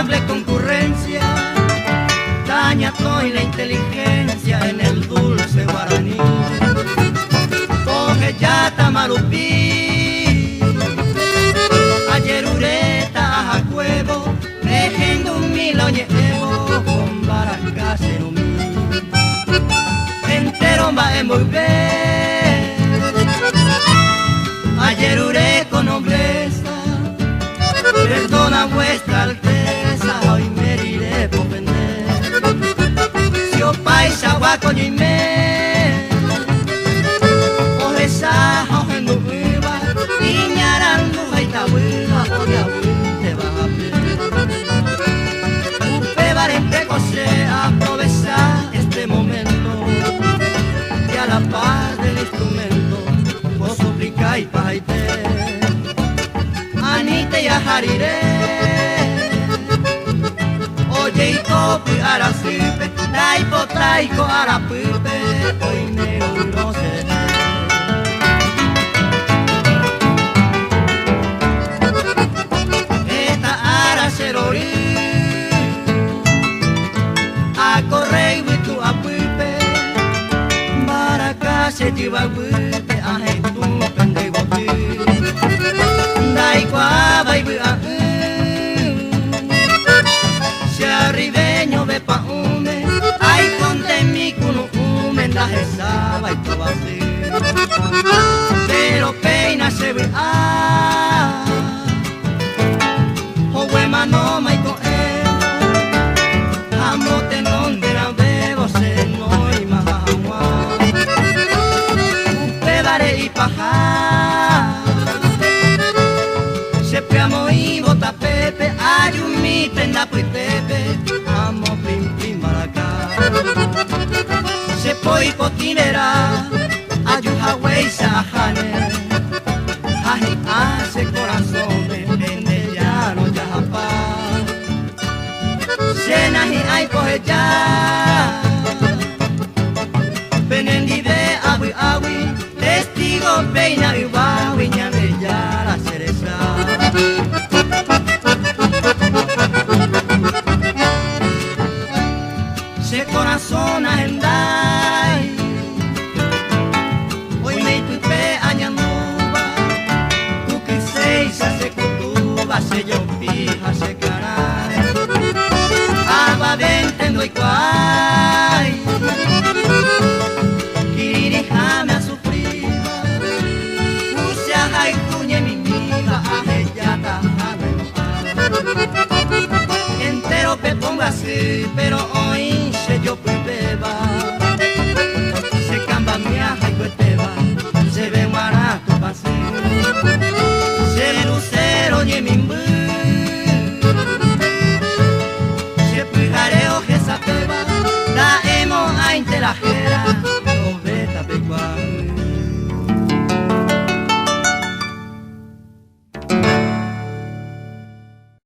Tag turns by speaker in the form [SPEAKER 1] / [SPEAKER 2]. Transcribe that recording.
[SPEAKER 1] indomable concurrencia daña toda la inteligencia en el dulce guaraní. Coge ya tamarupí, ayer ureta a huevo, dejando un milo llevo con baracas en un entero va a envolver. Ayer uré con nobleza, perdona vuestra alteza, hoy me diré por vender. Si o paisa guaco y me, o esa hoja no viva, niñarando esta hueva, o de te va a perder. Upe varente cose, aprovechar este momento, y a la paz del instrumento, vos suplicáis paite. Anite y ajarire, oye y topi arasipe, taipo traico arapipe, hoy me no se esta aracerori, a correy y tu apipe, baracá se te va a pipe, a tu pendejo ti. Dai qua vai bua se arriveño ve pa ume ai conte mi cuno ume da esa vai to así pero peina se ve o huema no mai to amote non de la bebo se no y mahagua upe bare y paja amo y bota pepe, ayumi tenda pues pepe, amo plim plim baracá. Se poi cotinera, ayuja wey sahane, aji hace corazón, vende ya no ya japa. Senaji ay coge ya, venendi de agui agui, testigo peina y guagui, ñame ya la cereza. Se corazón agendai, hoy me tupe añanduba, ukisei se kutuba, se yo pija se caray, abadente no hay cuay, kiriri jame a sufrir, use a jaicuñe mi mija, ajeyata jame no entero pe pongo así, pero hoy